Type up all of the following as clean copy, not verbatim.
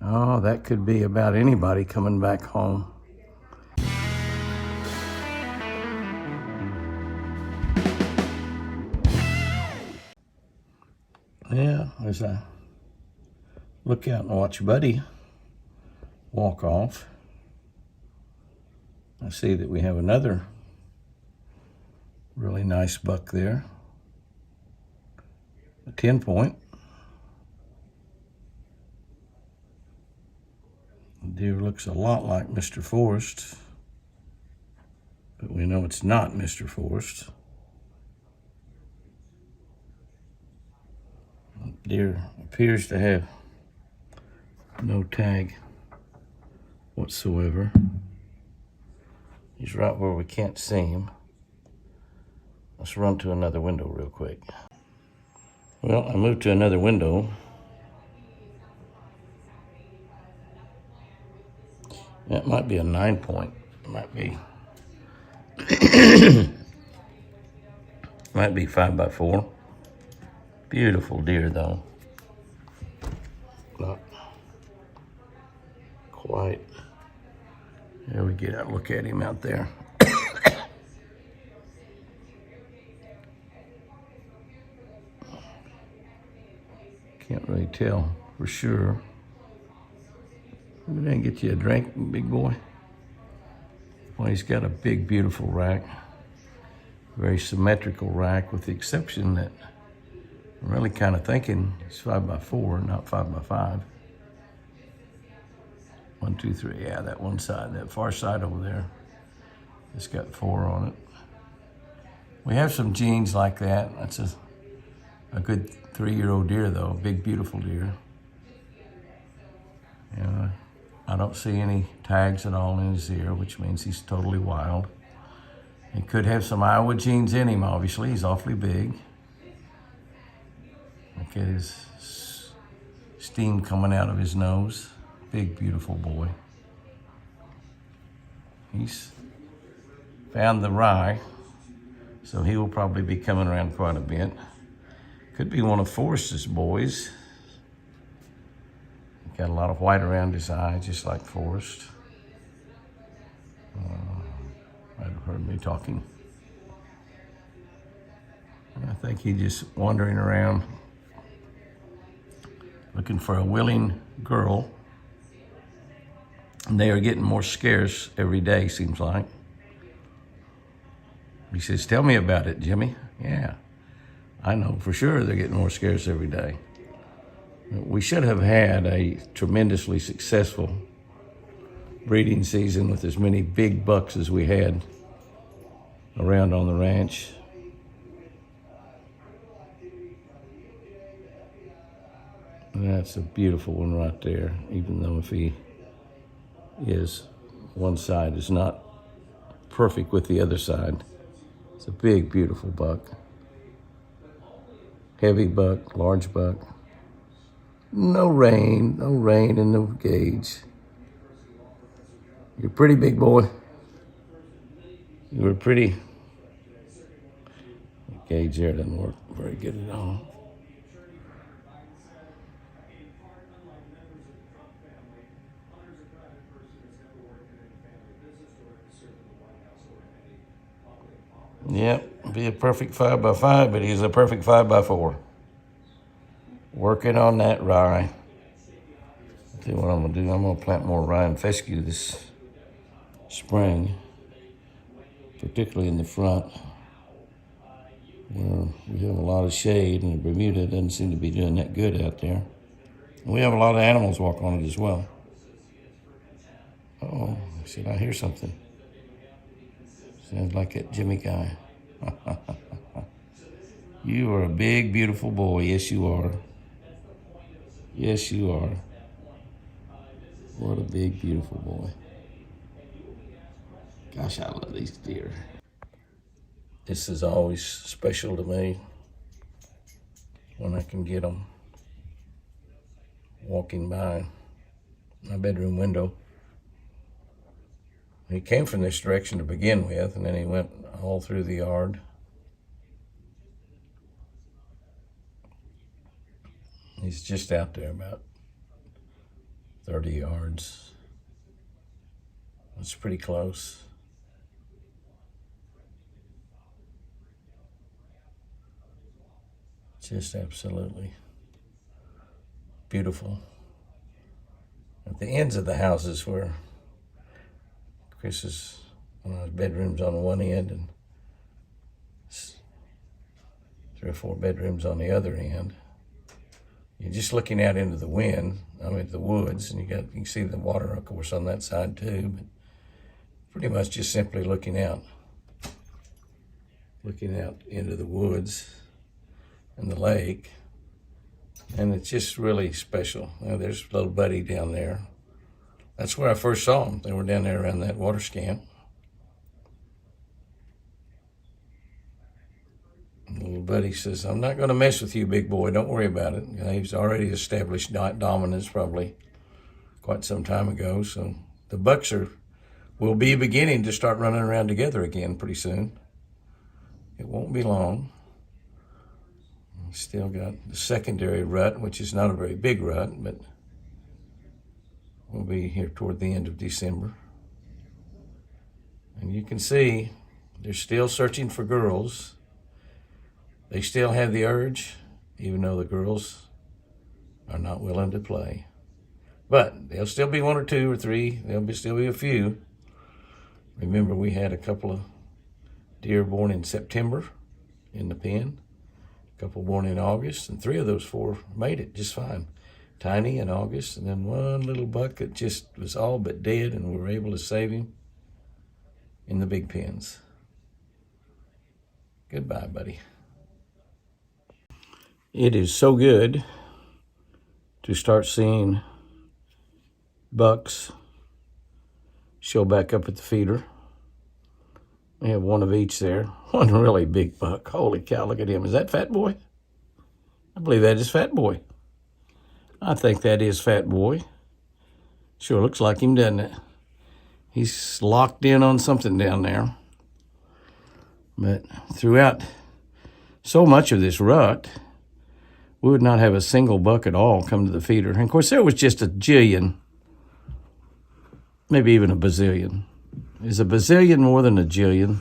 Oh, that could be about anybody coming back home. Yeah, as I look out and watch Buddy walk off, I see that we have another really nice buck there. A 10-point. The deer looks a lot like Mr. Forrest, but we know it's not Mr. Forrest. The deer appears to have no tag whatsoever. He's right where we can't see him. Let's run to another window real quick. Well, I moved to another window. That might be a 9-point. Might be. Might be 5x4. Beautiful deer, though. Not quite. There we get a look at him out there. Can't really tell for sure. Go down and get you a drink, big boy. Well, he's got a big, beautiful rack. Very symmetrical rack, with the exception that I'm really kind of thinking it's 5x4, not 5x5. 1, 2, 3. Yeah, that one side, that far side over there, it's got 4 on it. We have some genes like that. That's a good 3-year-old deer, though. A big, beautiful deer. Yeah, I don't see any tags at all in his ear, which means he's totally wild. He could have some Iowa genes in him, obviously. He's awfully big. Look at his steam coming out of his nose. Big, beautiful boy. He's found the rye, so he will probably be coming around quite a bit. Could be one of Forrest's boys. Got a lot of white around his eye, just like Forrest. Might have heard me talking. I think he's just wandering around looking for a willing girl. And they are getting more scarce every day, seems like. He says, "Tell me about it, Jimmy." Yeah, I know for sure they're getting more scarce every day. We should have had a tremendously successful breeding season with as many big bucks as we had around on the ranch. And that's a beautiful one right there, even though if he is, one side is not perfect with the other side. It's a big, beautiful buck. Heavy buck, large buck. No rain in the gauge. You're pretty, big boy. You were pretty. The gauge there doesn't work very good at all. Yep, be a perfect 5x5, but he's a perfect 5x4. Working on that rye. I'll tell you what I'm gonna do. I'm gonna plant more rye and fescue this spring, particularly in the front, where we have a lot of shade, and Bermuda doesn't seem to be doing that good out there. And we have a lot of animals walk on it as well. Oh, should I hear something? Sounds like that Jimmy guy. You are a big, beautiful boy. Yes, you are. Yes, you are. What a big, beautiful boy. Gosh, I love these deer. This is always special to me when I can get them walking by my bedroom window. He came from this direction to begin with, and then he went all through the yard. He's just out there about 30 yards. That's pretty close. Just absolutely beautiful. At the ends of the houses where Chris's bedrooms on one end and 3 or 4 bedrooms on the other end. You're just looking out into the wind, the woods, and you can see the water, of course, on that side too, but pretty much just simply looking out into the woods and the lake, and it's just really special. There's little Buddy down there. That's where I first saw them. They were down there around that water scamp. Little Buddy says, "I'm not going to mess with you, big boy. Don't worry about it." He's already established dominance probably quite some time ago. So the bucks will be beginning to start running around together again pretty soon. It won't be long. Still got the secondary rut, which is not a very big rut, but we'll be here toward the end of December. And you can see they're still searching for girls. They still have the urge, even though the girls are not willing to play. But there'll still be 1 or 2 or 3. There'll still be a few. Remember, we had a couple of deer born in September in the pen, a couple born in August, and 3 of those 4 made it just fine. Tiny in August, and then 1 little buck that just was all but dead, and we were able to save him in the big pens. Goodbye, buddy. It is so good to start seeing bucks show back up at the feeder. We have 1 of each there. 1 really big buck. Holy cow, look at him. Is that Fat Boy? I believe that is Fat Boy. I think that is Fat Boy. Sure looks like him, doesn't it? He's locked in on something down there. But throughout so much of this rut, we would not have a single buck at all come to the feeder. And of course, there was just a jillion, maybe even a bazillion. Is a bazillion more than a jillion?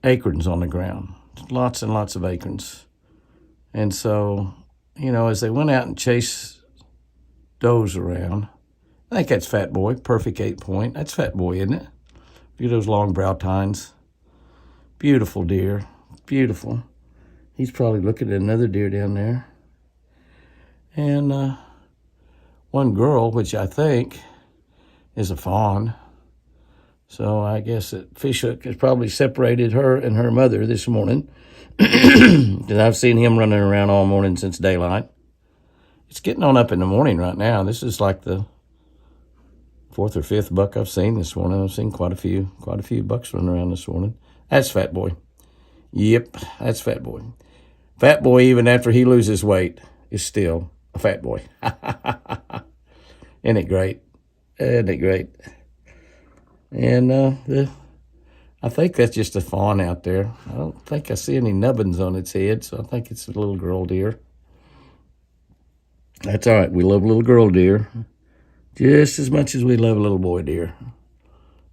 Acorns on the ground. Lots and lots of acorns. And so, as they went out and chased does around, I think that's Fat Boy, perfect 8 point. That's Fat Boy, isn't it? Look at those long brow tines. Beautiful deer, beautiful. He's probably looking at another deer down there. And 1 girl, which I think is a fawn. So I guess that Fishhook has probably separated her and her mother this morning. Because I've seen him running around all morning since daylight. It's getting on up in the morning right now. This is like the 4th or 5th buck I've seen this morning. I've seen quite a few bucks running around this morning. That's Fat Boy. Yep, that's Fat Boy. Fat Boy, even after he loses weight, is still a fat boy. Isn't it great? Isn't it great? And I think that's just a fawn out there. I don't think I see any nubbins on its head, so I think it's a little girl deer. That's all right. We love little girl deer just as much as we love little boy deer.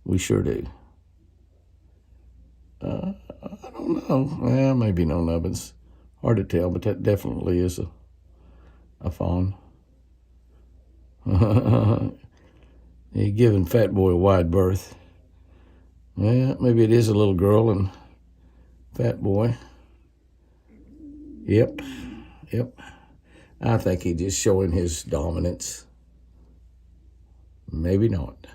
We sure do. I don't know. Well, maybe no nubbins. Hard to tell, but that definitely is a fawn. You're giving Fat Boy a wide berth. Well, maybe it is a little girl and Fat Boy. Yep. I think he's just showing his dominance. Maybe not.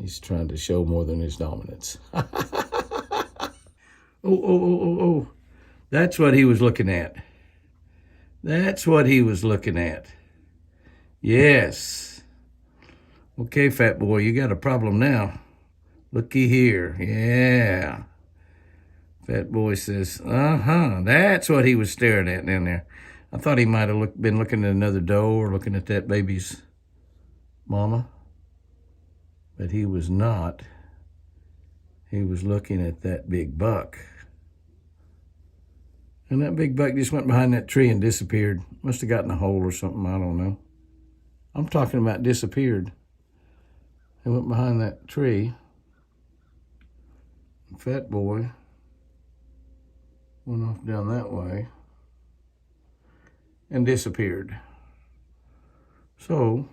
He's trying to show more than his dominance. Oh. That's what he was looking at. Yes. Okay, Fat Boy, you got a problem now. Looky here. Yeah. Fat Boy says, that's what he was staring at down there. I thought he might have been looking at another doe or looking at that baby's mama. But he was not. He was looking at that big buck. And that big buck just went behind that tree and disappeared. Must have gotten a hole or something, I don't know. I'm talking about disappeared. He went behind that tree. Fat boy went off down that way and disappeared. So,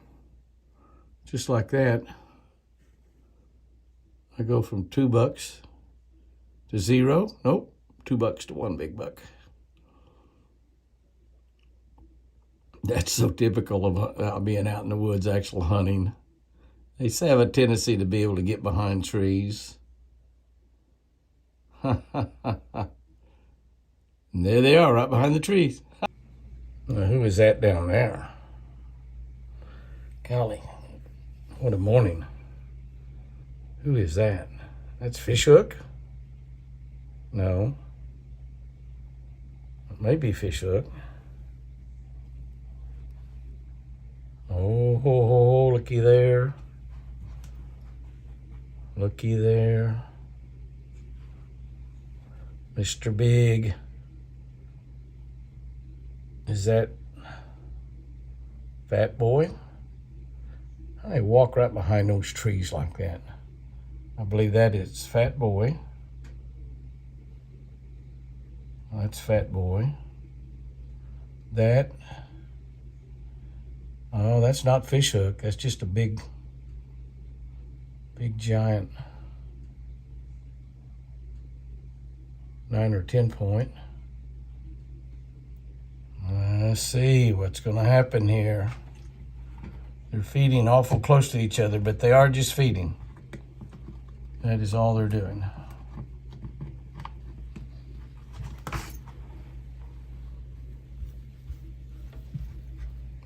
just like that, I go from $2 to 0. Nope, $2 to 1 big buck. That's so typical of being out in the woods, actual hunting. They have a tendency to be able to get behind trees. And there they are, right behind the trees. Now, who is that down there? Golly, what a morning. Who is that? That's Fishhook? No. It may be Fishhook. Oh, looky there. Looky there. Mr. Big. Is that Fat Boy? How they walk right behind those trees like that? I believe that is Fat Boy. That's Fat Boy. That. Oh, that's not Fishhook. That's just a big giant 9 or 10 point. Let's see what's going to happen here. They're feeding awful close to each other, but they are just feeding. That is all they're doing.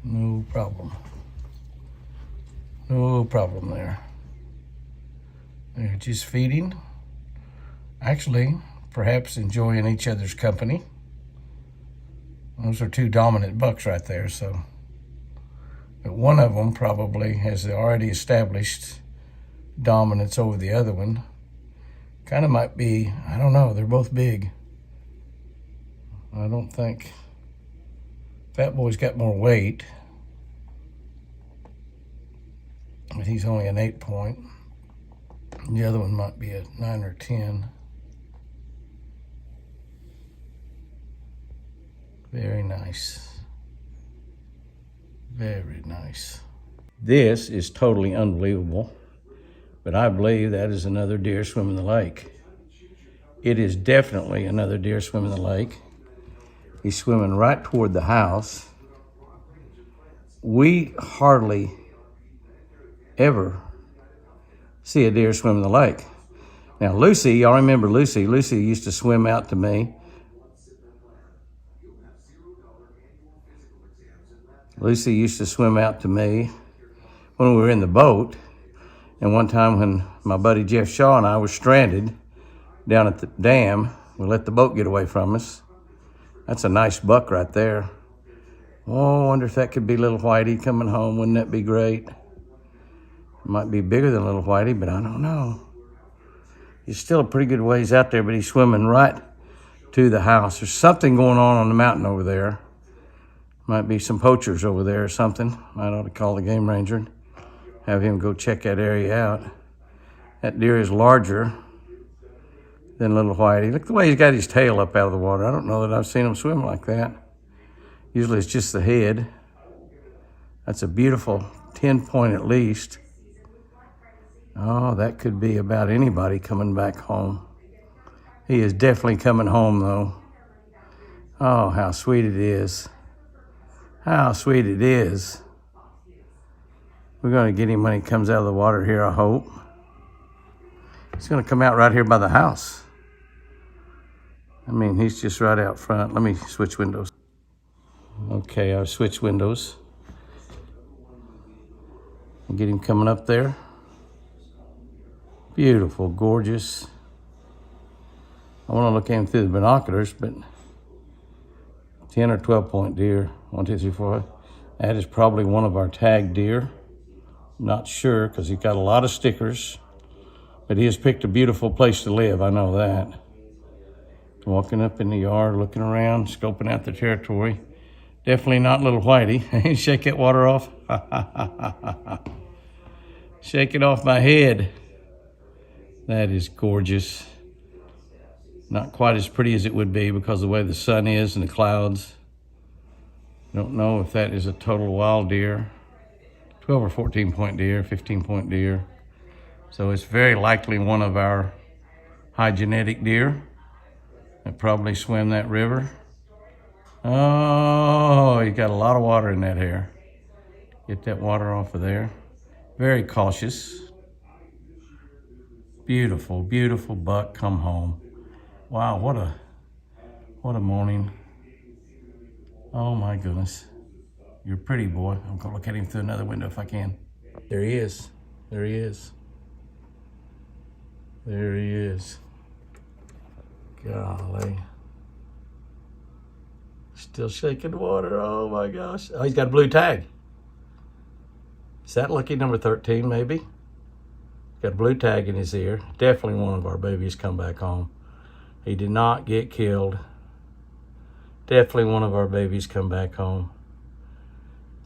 No problem. No problem there. They're just feeding. Actually, perhaps enjoying each other's company. Those are two dominant bucks right there, so. But one of them probably has already established dominance over the other one. Kind of might be, I don't know, they're both big. I don't think. Fat Boy's got more weight. But he's only an 8 point. The other one might be a 9 or 10. Very nice. Very nice. This is totally unbelievable, but I believe that is another deer swimming the lake. It is definitely another deer swimming the lake. He's swimming right toward the house. We hardly ever see a deer swim in the lake. Now, Lucy, y'all remember Lucy. Lucy used to swim out to me. Lucy used to swim out to me when we were in the boat. And one time when my buddy Jeff Shaw and I were stranded down at the dam, we let the boat get away from us. That's a nice buck right there. Oh, I wonder if that could be little Whitey coming home. Wouldn't that be great? It might be bigger than little Whitey, but I don't know. He's still a pretty good ways out there, but he's swimming right to the house. There's something going on the mountain over there. Might be some poachers over there or something. I ought to call the game ranger and have him go check that area out. That deer is larger than little Whitey. Look the way he's got his tail up out of the water. I don't know that I've seen him swim like that. Usually it's just the head. That's a beautiful 10 point at least. Oh, that could be about anybody coming back home. He is definitely coming home though. Oh, how sweet it is. How sweet it is. We're going to get him when he comes out of the water here, I hope. He's going to come out right here by the house. I mean, he's just right out front. Let me switch windows. Okay, I've switched windows. Get him coming up there. Beautiful, gorgeous. I want to look at him through the binoculars, but 10 or 12 point deer. 1, 2, 3, 4. That is probably one of our tag deer. Not sure because he's got a lot of stickers, but he has picked a beautiful place to live. I know that. Walking up in the yard, looking around, scoping out the territory. Definitely not little Whitey. Shake that water off. Shake it off my head. That is gorgeous. Not quite as pretty as it would be because of the way the sun is and the clouds. Don't know if that is a total wild deer. 12 or 14 point deer, 15 point deer. So it's very likely one of our high genetic deer that probably swim that river. Oh, you got a lot of water in that hair. Get that water off of there. Very cautious. Beautiful, beautiful buck come home. Wow, what a morning. Oh my goodness. You're a pretty boy. I'm gonna look at him through another window if I can. There he is. There he is. There he is. Golly. Still shaking the water. Oh my gosh. Oh, he's got a blue tag. Is that lucky number 13 maybe? Got a blue tag in his ear. Definitely one of our babies come back home. He did not get killed. Definitely one of our babies come back home.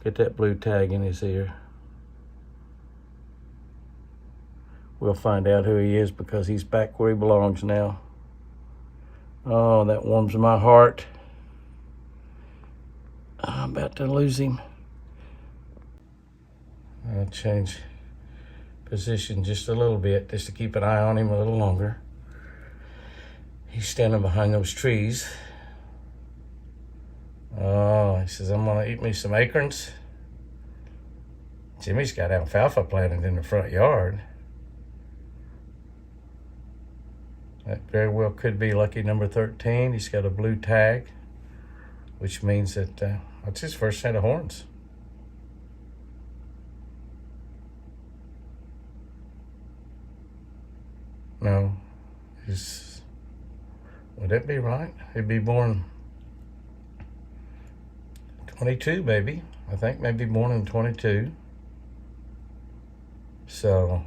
Get that blue tag in his ear. We'll find out who he is because he's back where he belongs now. Oh, that warms my heart. I'm about to lose him. I'll change position just a little bit just to keep an eye on him a little longer. He's standing behind those trees. Oh, he says, I'm gonna eat me some acorns. Jimmy's got alfalfa planted in the front yard. That very well could be lucky number 13. He's got a blue tag, which means that that's his first set of horns. No, would that be right? He'd be born 22, maybe. I think maybe born in 22. So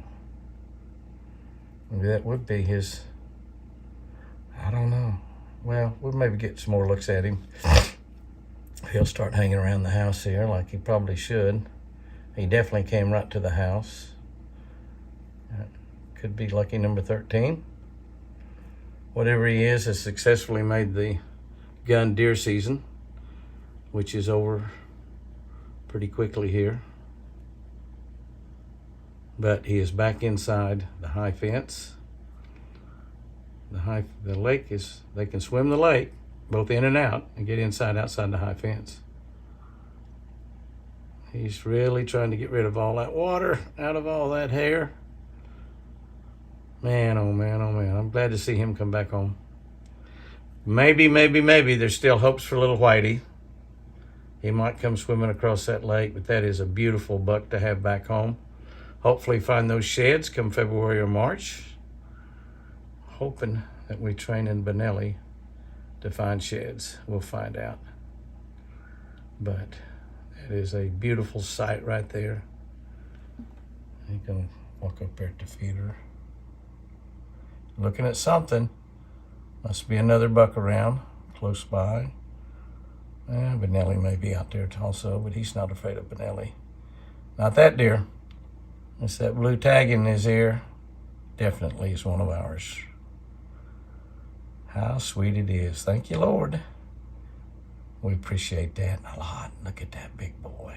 maybe that would be his, I don't know. Well, we'll maybe get some more looks at him. He'll start hanging around the house here like he probably should. He definitely came right to the house. Could be lucky number 13. Whatever he is has successfully made the gun deer season, which is over pretty quickly here. But he is back inside the high fence. The lake is, they can swim the lake, both in and out, and get outside the high fence. He's really trying to get rid of all that water out of all that hair. Man, oh man, oh man. I'm glad to see him come back home. Maybe there's still hopes for little Whitey. He might come swimming across that lake, but that is a beautiful buck to have back home. Hopefully find those sheds come February or March. Hoping that we train in Benelli to find sheds. We'll find out. But that is a beautiful sight right there. I'm gonna walk up there to feed her. Looking at something. Must be another buck around, close by. Benelli may be out there also, but he's not afraid of Benelli. Not that deer. It's that blue tag in his ear. Definitely is one of ours. How sweet it is. Thank you, Lord. We appreciate that a lot. Look at that big boy.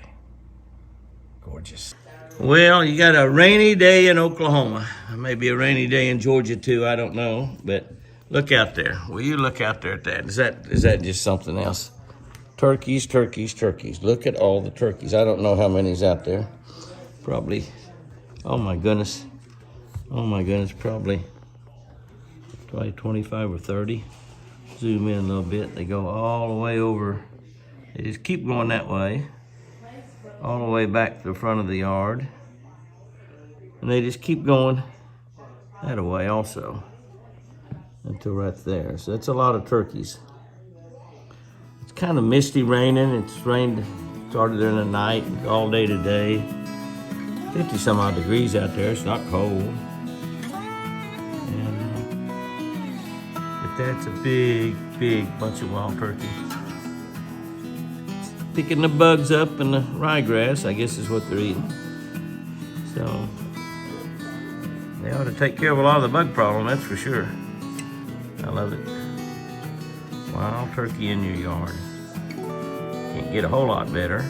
Gorgeous. Well, you got a rainy day in Oklahoma. Maybe a rainy day in Georgia too, I don't know. But look out there. Will you look out there at that? Is that just something else? Turkeys, turkeys, turkeys. Look at all the turkeys. I don't know how many's out there. Probably, oh my goodness. Oh my goodness, probably 25 or 30. Zoom in a little bit. They go all the way over. They just keep going that way. All the way back to the front of the yard. And they just keep going that way also. Until right there. So that's a lot of turkeys. It's kind of misty raining. It's rained, started in the night, all day today. 50 some odd degrees out there. It's not cold. But that That's a big, big bunch of wild turkey. Picking the bugs up in the ryegrass, I guess is what they're eating. So they ought to take care of a lot of the bug problem, that's for sure. I love it. Wild turkey in your yard. Can't get a whole lot better.